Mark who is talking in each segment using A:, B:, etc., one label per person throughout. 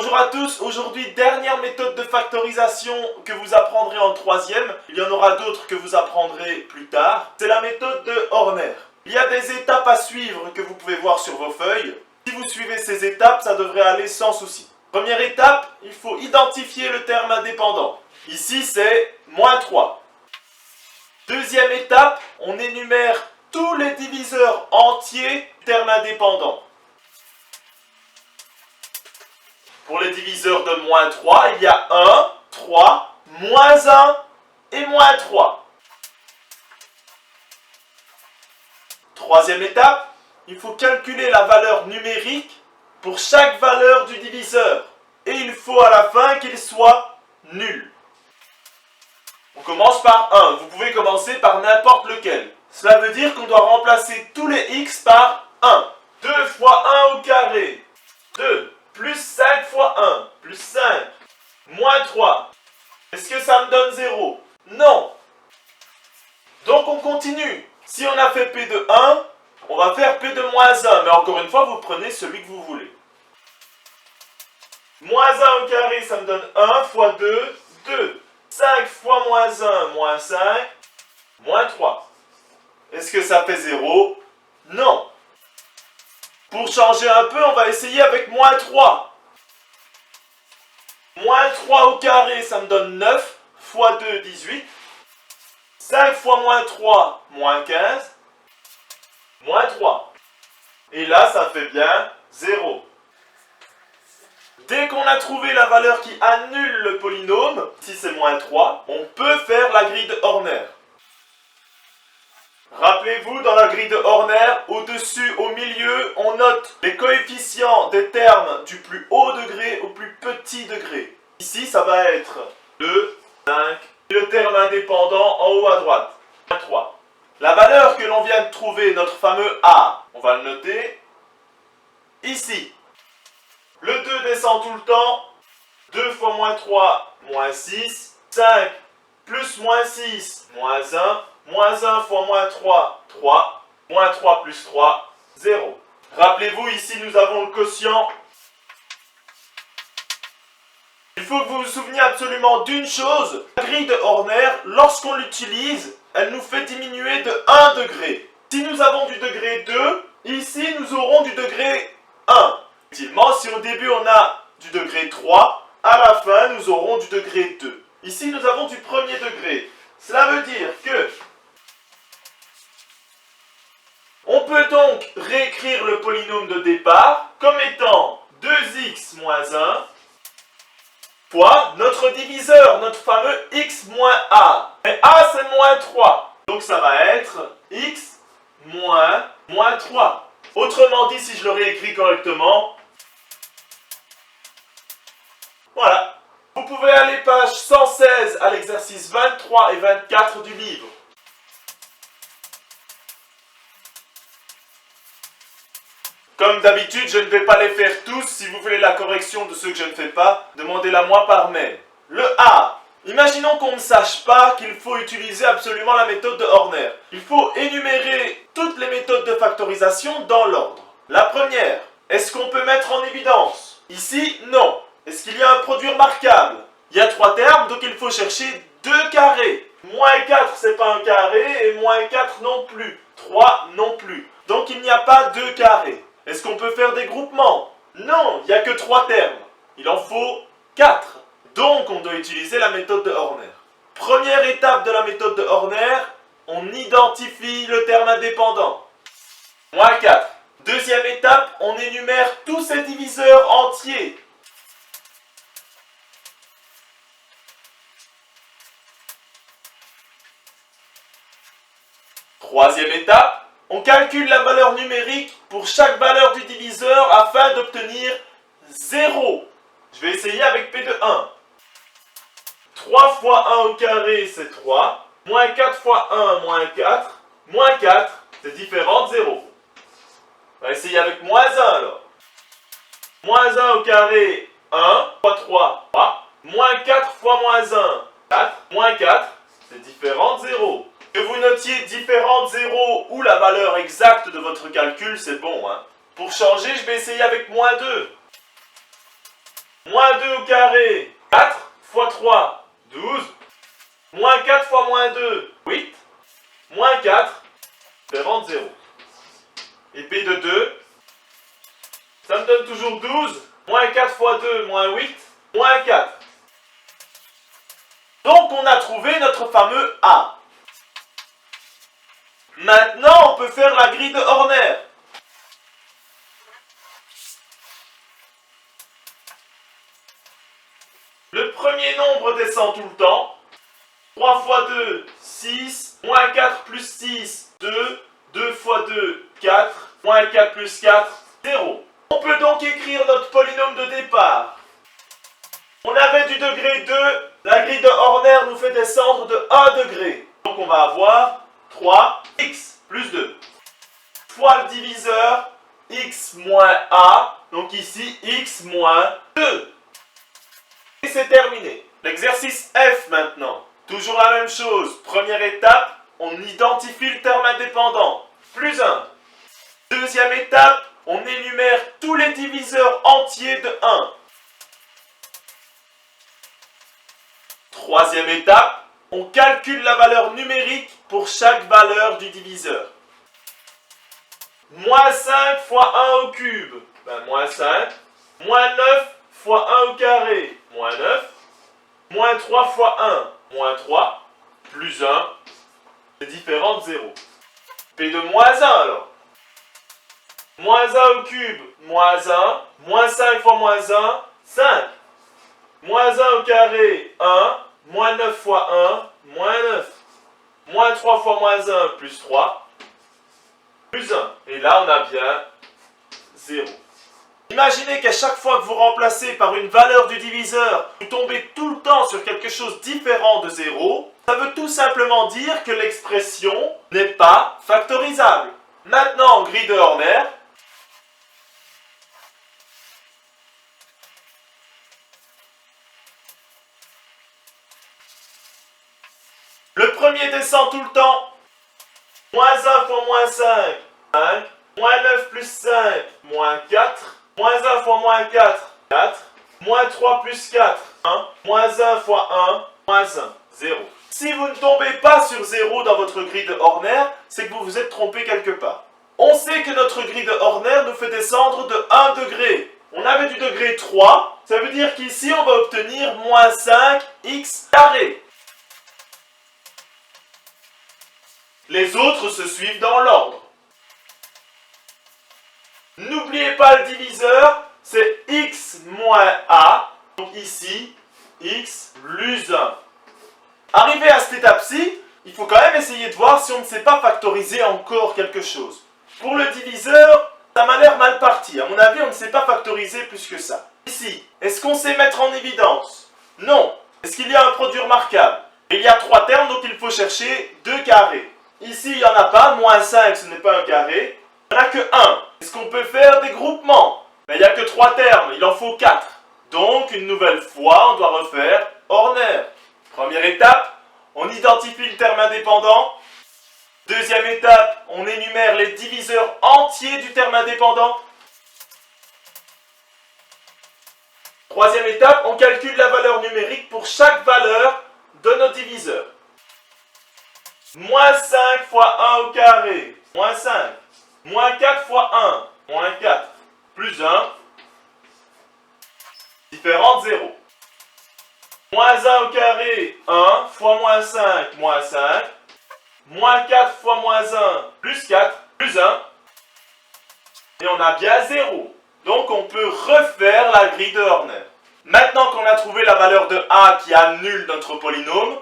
A: Bonjour à tous, aujourd'hui dernière méthode de factorisation que vous apprendrez en troisième. Il y en aura d'autres que vous apprendrez plus tard. C'est la méthode de Horner. Il y a des étapes à suivre que vous pouvez voir sur vos feuilles. Si vous suivez ces étapes, ça devrait aller sans souci. Première étape, il faut identifier le terme indépendant. Ici c'est -3. Deuxième étape, on énumère tous les diviseurs entiers du terme indépendant. Pour les diviseurs de -3, il y a 1, 3, -1 et -3. Troisième étape, il faut calculer la valeur numérique pour chaque valeur du diviseur. Et il faut à la fin qu'il soit nul. On commence par 1. Vous pouvez commencer par n'importe lequel. Cela veut dire qu'on doit remplacer tous les x par 1. 2 fois 1 au carré. 2. Plus 5 fois 1. Plus 5. -3. Est-ce que ça me donne 0? Non. Donc on continue. Si on a fait P de 1, on va faire P de -1. Mais encore une fois, vous prenez celui que vous voulez. -1 au carré, ça me donne 1 fois 2, 2. 5 fois -1, -5, -3. Est-ce que ça fait 0? Non. Pour changer un peu, on va essayer avec -3. -3 au carré, ça me donne 9 fois 2, 18. 5 fois -3, -15. -3. Et là, ça fait bien 0. Dès qu'on a trouvé la valeur qui annule le polynôme, si c'est -3, on peut faire la grille de Horner. Rappelez-vous, dans la grille de Horner, au-dessus, au milieu, on note les coefficients des termes du plus haut degré au plus petit degré. Ici, ça va être 2, 5, et le terme indépendant en haut à droite, 3. La valeur que l'on vient de trouver, notre fameux A, on va le noter ici. Le 2 descend tout le temps. 2 fois -3, -6. 5 plus -6, -1. -1 fois -3, 3. -3 plus 3, 0. Rappelez-vous, ici nous avons le quotient. Il faut que vous vous souveniez absolument d'une chose. La grille de Horner, lorsqu'on l'utilise, elle nous fait diminuer de 1 degré. Si nous avons du degré 2, ici nous aurons du degré 1. Effectivement, si au début on a du degré 3, à la fin nous aurons du degré 2. Ici nous avons du premier degré. Cela veut dire que on peut donc réécrire le polynôme de départ comme étant 2x moins 1 fois notre diviseur, notre fameux x moins a. Mais a c'est -3. Donc ça va être x moins -3. Autrement dit, si je le réécris correctement, voilà. Vous pouvez aller page 116 à l'exercice 23 et 24 du livre. Comme d'habitude, je ne vais pas les faire tous. Si vous voulez la correction de ceux que je ne fais pas, demandez-la moi par mail. Le A. Imaginons qu'on ne sache pas qu'il faut utiliser absolument la méthode de Horner. Il faut énumérer toutes les méthodes de factorisation dans l'ordre. La première, est-ce qu'on peut mettre en évidence? Ici, non. Est-ce qu'il y a un produit remarquable? Il y a 3 termes, donc il faut chercher 2 carrés. -4, c'est pas un carré, et -4 non plus. 3 non plus. Donc il n'y a pas 2 carrés. Est-ce qu'on peut faire des groupements? Non, il n'y a que 3 termes. Il en faut 4. Donc on doit utiliser la méthode de Horner. Première étape de la méthode de Horner, on identifie le terme indépendant. -4. Deuxième étape, on énumère tous ces diviseurs entiers. Troisième étape, on calcule la valeur numérique pour chaque valeur du diviseur afin d'obtenir 0. Je vais essayer avec P de 1. 3 fois 1 au carré, c'est 3. -4 fois 1, -4. -4, c'est différent de 0. On va essayer avec -1 alors. -1 au carré, 1. Fois 3, 3. -4 fois -1, 4. -4, c'est différent de 0. Que vous notiez différent de 0 ou la valeur exacte de votre calcul, c'est bon. Pour changer, je vais essayer avec -2. Moins 2 au carré, 4 fois 3, 12. Moins 4 fois moins 2, 8. Moins 4, fait rendre 0. Et P de 2, ça me donne toujours 12. Moins 4 fois 2, moins 8, moins 4. Donc on a trouvé notre fameux A. Maintenant, on peut faire la grille de Horner. Le premier nombre descend tout le temps. 3 fois 2, 6. Moins 4 plus 6, 2. 2 fois 2, 4. Moins 4 plus 4, 0. On peut donc écrire notre polynôme de départ. On avait du degré 2. La grille de Horner nous fait descendre de 1 degré. Donc on va avoir 3x plus 2. Fois le diviseur, x moins a. Donc ici, x moins 2. Et c'est terminé. L'exercice F maintenant. Toujours la même chose. Première étape, on identifie le terme indépendant. Plus 1. Deuxième étape, on énumère tous les diviseurs entiers de 1. Troisième étape, on calcule la valeur numérique pour chaque valeur du diviseur. Moins 5 fois 1 au cube, moins 5. Moins 9 fois 1 au carré, moins 9. Moins 3 fois 1, moins 3. Plus 1, c'est différent de 0. P de moins 1 alors. Moins 1 au cube, moins 1. Moins 5 fois moins 1, 5. Moins 1 au carré, 1. Moins 9 fois 1, moins 9. Moins 3 fois moins 1, plus 3. Plus 1. Et là, on a bien 0. Imaginez qu'à chaque fois que vous remplacez par une valeur du diviseur, vous tombez tout le temps sur quelque chose différent de 0. Ça veut tout simplement dire que l'expression n'est pas factorisable. Maintenant, en grille de Horner, le premier descend tout le temps. Moins 1 fois moins 5, 5. Moins 9 plus 5, moins 4. Moins 1 fois moins 4, 4. Moins 3 plus 4, 1. Moins 1 fois 1, moins 1, 0. Si vous ne tombez pas sur 0 dans votre grille de Horner, c'est que vous vous êtes trompé quelque part. On sait que notre grille de Horner nous fait descendre de 1 degré. On avait du degré 3, ça veut dire qu'ici on va obtenir moins 5x carré. Les autres se suivent dans l'ordre. N'oubliez pas le diviseur, c'est x moins a. Donc ici, x plus 1. Arrivé à cette étape-ci, il faut quand même essayer de voir si on ne sait pas factoriser encore quelque chose. Pour le diviseur, ça m'a l'air mal parti. À mon avis, on ne sait pas factoriser plus que ça. Ici, est-ce qu'on sait mettre en évidence? Non. Est-ce qu'il y a un produit remarquable? Il y a 3 termes, donc il faut chercher 2 carrés. Ici, il n'y en a pas. Moins 5, ce n'est pas un carré. Il n'y en a que 1. Est-ce qu'on peut faire des groupements? Il n'y a que 3 termes. Il en faut 4. Donc, une nouvelle fois, on doit refaire Horner. Première étape, on identifie le terme indépendant. Deuxième étape, on énumère les diviseurs entiers du terme indépendant. Troisième étape, on calcule la valeur numérique pour chaque valeur de nos diviseurs. Moins 5 fois 1 au carré, moins 5. Moins 4 fois 1, moins 4. Plus 1, différent de 0. Moins 1 au carré, 1 fois moins 5, moins 5. Moins 4 fois moins 1, plus 4, plus 1. Et on a bien 0. Donc on peut refaire la grille de Horner. Maintenant qu'on a trouvé la valeur de a qui annule notre polynôme,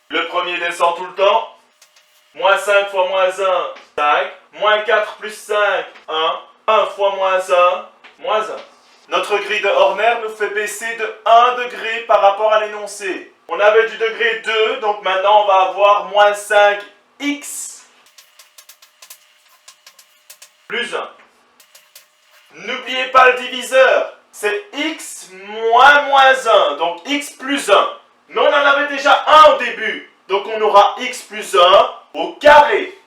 A: le premier descend tout le temps. Moins 5 fois moins 1, 5. Moins 4 plus 5, 1. 1 fois moins 1, moins 1. Notre grille de Horner nous fait baisser de 1 degré par rapport à l'énoncé. On avait du degré 2, donc maintenant on va avoir moins 5x plus 1. N'oubliez pas le diviseur, c'est x moins moins 1, donc x plus 1. Mais on en avait déjà 1 au début, donc on aura x plus 1 au carré.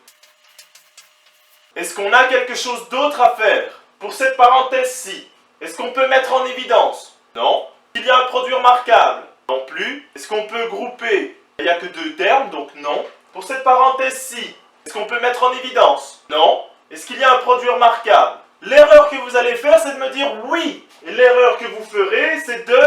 A: Est-ce qu'on a quelque chose d'autre à faire? Pour cette parenthèse-ci, est-ce qu'on peut mettre en évidence? Non. Il y a un produit remarquable? Non plus. Est-ce qu'on peut grouper? Il n'y a que deux termes, donc non. Pour cette parenthèse-ci, est-ce qu'on peut mettre en évidence? Non. Est-ce qu'il y a un produit remarquable? L'erreur que vous allez faire, c'est de me dire oui. Et l'erreur que vous ferez, c'est de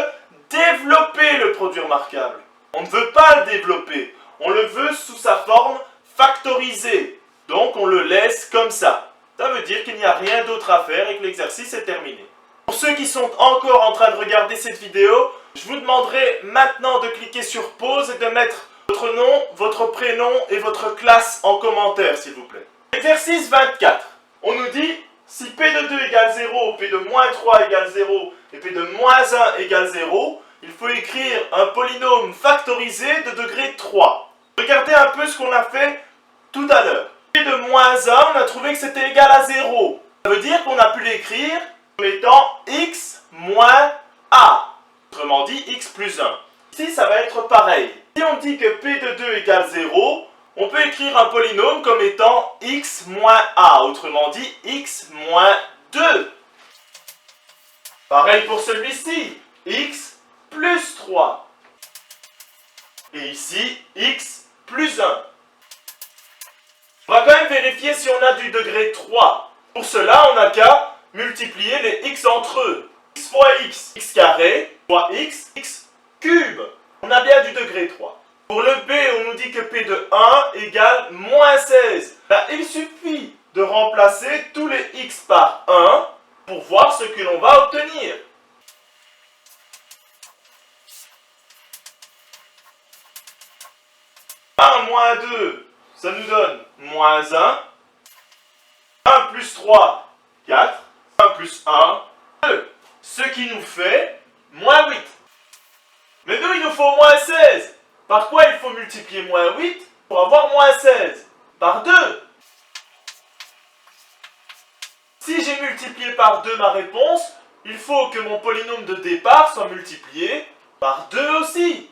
A: développer le produit remarquable. On ne veut pas le développer. On le veut sous sa forme factorisée. Donc on le laisse comme ça. Ça veut dire qu'il n'y a rien d'autre à faire et que l'exercice est terminé. Pour ceux qui sont encore en train de regarder cette vidéo, je vous demanderai maintenant de cliquer sur pause et de mettre votre nom, votre prénom et votre classe en commentaire, s'il vous plaît. Exercice 24. On nous dit, si P de 2 égale 0, P de moins 3 égale 0 et P de moins 1 égale 0, il faut écrire un polynôme factorisé de degré 3. Regardez un peu ce qu'on a fait tout à l'heure. P de moins 1, on a trouvé que c'était égal à 0. Ça veut dire qu'on a pu l'écrire comme étant x moins a. Autrement dit, x plus 1. Ici, ça va être pareil. Si on dit que P de 2 égale 0, on peut écrire un polynôme comme étant x moins a. Autrement dit, x moins 2. Pareil pour celui-ci. X plus 3. Et ici, x plus 1. On va quand même vérifier si on a du degré 3. Pour cela, on n'a qu'à multiplier les x entre eux. X fois x, x carré, fois x, x cube. On a bien du degré 3. Pour le b, on nous dit que p de 1 égale moins 16. Là, il suffit de remplacer tous les x par 1 pour voir ce que l'on va obtenir. Moins 2, ça nous donne moins 1. 1 plus 3, 4. 1 plus 1, 2. Ce qui nous fait moins 8. Mais nous, il nous faut moins 16. Par quoi il faut multiplier moins 8 pour avoir moins 16? Par 2. Si j'ai multiplié par 2 ma réponse, il faut que mon polynôme de départ soit multiplié par 2 aussi.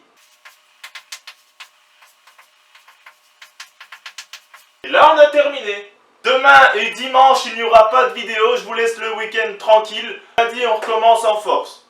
A: Et là, on a terminé. Demain et dimanche, il n'y aura pas de vidéo. Je vous laisse le week-end tranquille. Lundi, on recommence en force.